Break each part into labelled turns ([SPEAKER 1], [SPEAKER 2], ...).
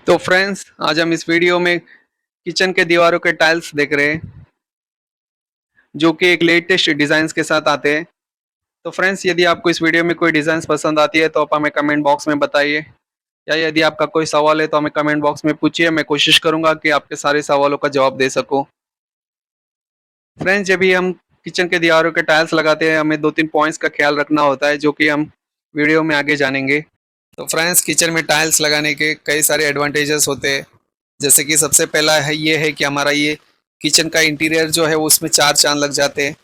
[SPEAKER 1] तो फ्रेंड्स, आज हम इस वीडियो में किचन के दीवारों के टाइल्स देख रहे हैं, जो कि एक लेटेस्ट डिजाइन के साथ आते हैं। तो फ्रेंड्स, यदि आपको इस वीडियो में कोई डिजाइन पसंद आती है तो आप हमें कमेंट बॉक्स में बताइए, या यदि आपका कोई सवाल है तो हमें कमेंट बॉक्स में पूछिए। मैं कोशिश करूंगा कि आपके सारे सवालों का जवाब दे सकूं। फ्रेंड्स, जब भी हम किचन के दीवारों के टाइल्स लगाते हैं, हमें दो तीन पॉइंट्स का ख्याल रखना होता है, जो कि हम वीडियो में आगे जानेंगे। तो फ्रेंड्स, किचन में टाइल्स लगाने के कई सारे एडवांटेजेस होते हैं। जैसे कि सबसे पहला है ये है कि हमारा ये किचन का इंटीरियर जो है वो उसमें चार चांद लग जाते हैं।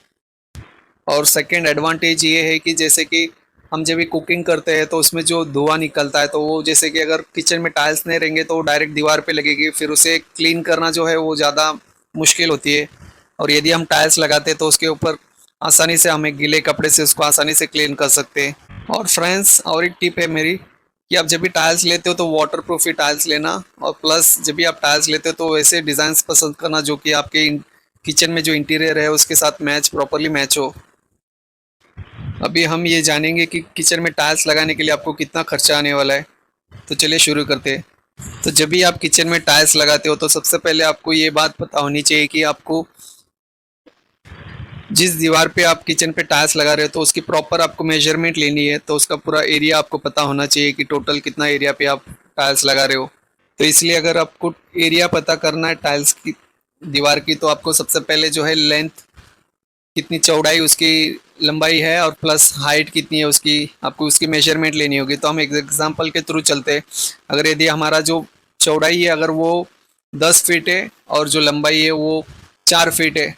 [SPEAKER 1] और सेकंड एडवांटेज ये है कि जैसे कि हम जब भी कुकिंग करते हैं तो उसमें जो धुआं निकलता है, तो वो जैसे कि अगर किचन में टाइल्स नहीं रहेंगे तो वो डायरेक्ट दीवार पे लगेगी, फिर उसे क्लीन करना जो है वो ज़्यादा मुश्किल होती है। और यदि हम टाइल्स लगाते हैं तो उसके ऊपर आसानी से हमें गीले कपड़े से उसको आसानी से क्लीन कर सकते हैं। और फ्रेंड्स, और एक टिप है मेरी कि आप जब भी टाइल्स लेते हो तो वाटर प्रूफ ही टाइल्स लेना। और प्लस जब भी आप टाइल्स लेते हो तो वैसे डिज़ाइन पसंद करना जो कि आपके किचन में जो इंटीरियर है उसके साथ प्रॉपरली मैच हो। अभी हम ये जानेंगे कि किचन में टाइल्स लगाने के लिए आपको कितना खर्चा आने वाला है। तो चलिए शुरू करते हैं। तो जब भी आप किचन में टाइल्स लगाते हो तो सबसे पहले आपको ये बात पता होनी चाहिए कि आपको जिस दीवार पे आप किचन पे टाइल्स लगा रहे हो तो उसकी प्रॉपर आपको मेजरमेंट लेनी है। तो उसका पूरा एरिया आपको पता होना चाहिए कि टोटल कितना एरिया पे आप टाइल्स लगा रहे हो। तो इसलिए अगर आपको एरिया पता करना है टाइल्स की दीवार की, तो आपको सबसे पहले जो है लेंथ कितनी, चौड़ाई उसकी लंबाई है, और प्लस हाइट कितनी है उसकी, आपको उसकी मेजरमेंट लेनी होगी। तो हम एक एग्जांपल के थ्रू चलते हैं। अगर यदि हमारा जो चौड़ाई है अगर वो 10 फीट है और जो लंबाई है वो 4 फीट है,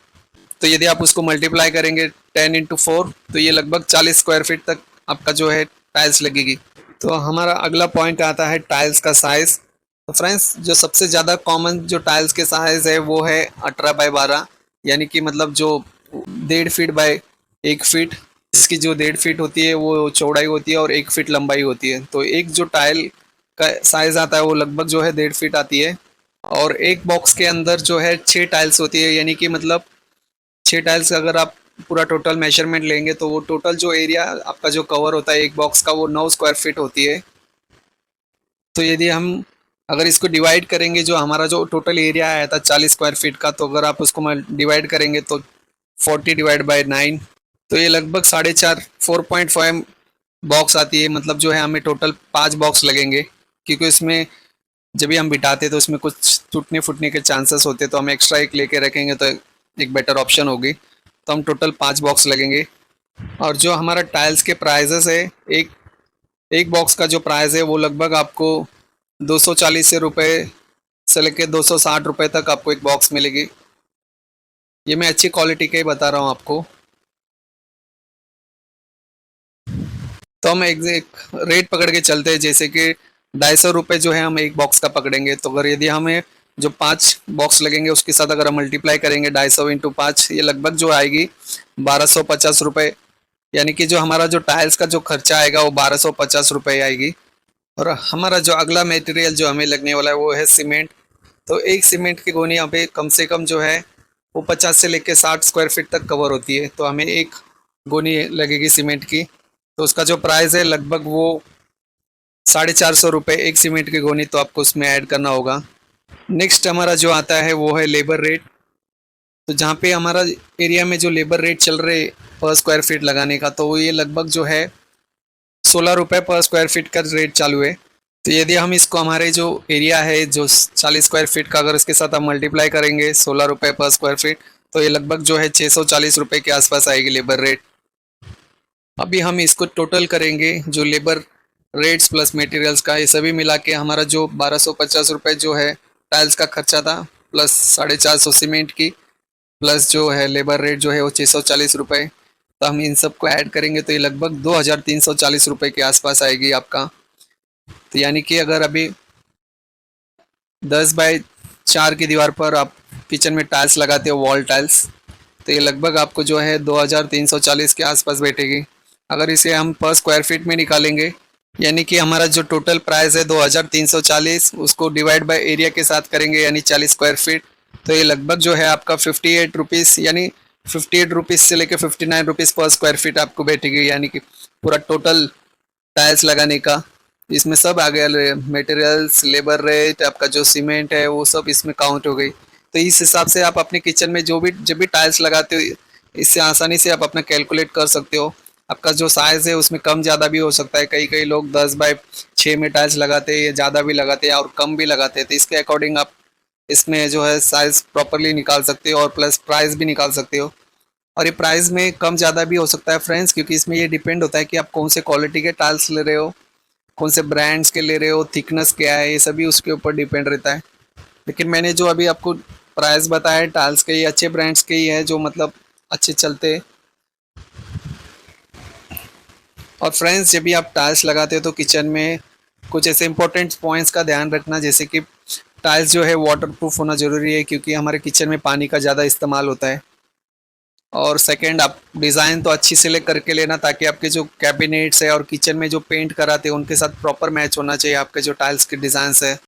[SPEAKER 1] तो यदि आप उसको मल्टीप्लाई करेंगे 10 × 4, तो ये लगभग 40 स्क्वायर फीट तक आपका जो है टाइल्स लगेगी। तो हमारा अगला पॉइंट आता है टाइल्स का साइज़। तो फ्रेंड्स, जो सबसे ज़्यादा कॉमन जो टाइल्स के साइज़ है वो है 18 × 12, यानी कि मतलब जो 1.5 फीट बाय 1 फीट। इसकी जो 1.5 फीट होती है वो चौड़ाई होती है और 1 फीट लंबाई होती है। तो एक जो टाइल का साइज़ आता है वो लगभग जो है 1.5 फीट आती है। और एक बॉक्स के अंदर जो है 6 टाइल्स होती है, यानी कि मतलब 6 टाइल्स अगर आप पूरा टोटल मेजरमेंट लेंगे तो वो टोटल जो एरिया आपका जो कवर होता है एक बॉक्स का वो 9 स्क्वायर फीट होती है। तो यदि हम अगर इसको डिवाइड करेंगे, जो हमारा जो टोटल एरिया आया था 40 स्क्वायर फीट का, तो अगर आप उसको डिवाइड करेंगे तो 40 / 9, तो ये लगभग 4.5 4.5 बॉक्स आती है। मतलब जो है हमें टोटल 5 बॉक्स लगेंगे, क्योंकि इसमें जब भी हम बिठाते तो उसमें कुछ टूटने फूटने के चांसेस होते, तो हम एक्स्ट्रा एक लेके रखेंगे तो एक बेटर ऑप्शन होगी। तो हम टोटल 5 बॉक्स लगेंगे। और जो हमारा टाइल्स के प्राइजेस है, एक एक बॉक्स का जो प्राइस है वो लगभग आपको 240 रुपये से लेकर 260 रुपये तक आपको एक बॉक्स मिलेगी। ये मैं अच्छी क्वालिटी के ही बता रहा हूँ आपको। तो हम एक रेट पकड़ के चलते हैं, जैसे कि 250 रुपये जो है हम एक बॉक्स का पकड़ेंगे। तो अगर यदि हमें जो 5 बॉक्स लगेंगे उसके साथ अगर हम मल्टीप्लाई करेंगे 250 × 5, ये लगभग जो आएगी 1250 रुपये। यानी कि जो हमारा जो टाइल्स का जो खर्चा आएगा वो 1250 रुपये आएगी। और हमारा जो अगला मटेरियल जो हमें लगने वाला है वो है सीमेंट। तो एक सीमेंट की गोनी यहाँ पे कम से कम जो है वो 50 से लेकर 60 स्क्वायर फीट तक कवर होती है। तो हमें एक गोनी लगेगी सीमेंट की, तो उसका जो प्राइस है लगभग वो 450 रुपये एक सीमेंट की गोनी, तो आपको उसमें ऐड करना होगा। नेक्स्ट हमारा जो आता है वो है लेबर रेट। तो जहाँ पे हमारा एरिया में जो लेबर रेट चल रहे पर स्क्वायर फीट लगाने का, तो वो ये लगभग जो है 16 रुपये पर स्क्वायर फीट का रेट चालू है। तो यदि हम इसको हमारे जो एरिया है जो 40 स्क्वायर फीट का, अगर इसके साथ हम मल्टीप्लाई करेंगे 16 रुपये पर स्क्वायर फीट, तो ये लगभग जो है 640 रुपये के आसपास आएगी लेबर रेट। अभी हम इसको टोटल करेंगे, जो लेबर रेट्स प्लस मटेरियल्स का, ये सभी मिला के हमारा जो 1250 रुपये जो है टाइल्स का खर्चा था, प्लस 450 सीमेंट की, प्लस जो है लेबर रेट जो है वो 640 रुपये। तो हम इन सबको ऐड करेंगे तो ये लगभग 2340 रुपये के आसपास आएगी आपका। तो यानी कि अगर अभी 10 बाय 4 की दीवार पर आप किचन में टाइल्स लगाते हो, वॉल टाइल्स, तो ये लगभग आपको जो है 2340 के आसपास बैठेगी। अगर इसे हम पर स्क्वायर फीट में निकालेंगे, यानी कि हमारा जो टोटल प्राइस है 2340, उसको डिवाइड बाय एरिया के साथ करेंगे यानी 40 स्क्वायर फीट, तो ये लगभग जो है आपका 58 रुपीज़, यानी 58 रुपीज़ से लेकर 59 रुपीज़ पर स्क्वायर फीट आपको बैठेगी, यानी कि पूरा टोटल टाइल्स लगाने का। इसमें सब आ गया, मटेरियल्स, लेबर रेट, आपका जो सीमेंट है वो सब इसमें काउंट हो गई। तो इस हिसाब से आप अपने किचन में जो भी जब भी टाइल्स लगाते हो, इससे आसानी से आप अपना कैलकुलेट कर सकते हो। आपका जो साइज़ है उसमें कम ज़्यादा भी हो सकता है, कई कई लोग 10x6 में टाइल्स लगाते हैं, या ज़्यादा भी लगाते हैं और कम भी लगाते हैं। तो इसके अकॉर्डिंग आप इसमें जो है साइज़ प्रॉपरली निकाल सकते हो और प्लस प्राइस भी निकाल सकते हो। और ये प्राइस में कम ज़्यादा भी हो सकता है फ्रेंड्स, क्योंकि इसमें ये डिपेंड होता है कि आप कौन से क्वालिटी के टाइल्स ले रहे हो, कौन से ब्रांड्स के ले रहे हो, थिकनेस क्या है, ये सभी उसके ऊपर डिपेंड रहता है। लेकिन मैंने जो अभी आपको प्राइस बताया टाइल्स के, ये अच्छे ब्रांड्स के ही है जो मतलब अच्छे चलते हैं। और फ्रेंड्स जब भी आप टाइल्स लगाते हो तो किचन में कुछ ऐसे इंपॉर्टेंट पॉइंट्स का ध्यान रखना, जैसे कि टाइल्स जो है वाटर प्रूफ होना ज़रूरी है, क्योंकि हमारे किचन में पानी का ज़्यादा इस्तेमाल होता है। और सेकंड, आप डिज़ाइन तो अच्छी सिलेक्ट करके लेना, ताकि आपके जो कैबिनेट्स है और किचन में जो पेंट कराते हैं उनके साथ प्रॉपर मैच होना चाहिए आपके जो टाइल्स के डिज़ाइंस है।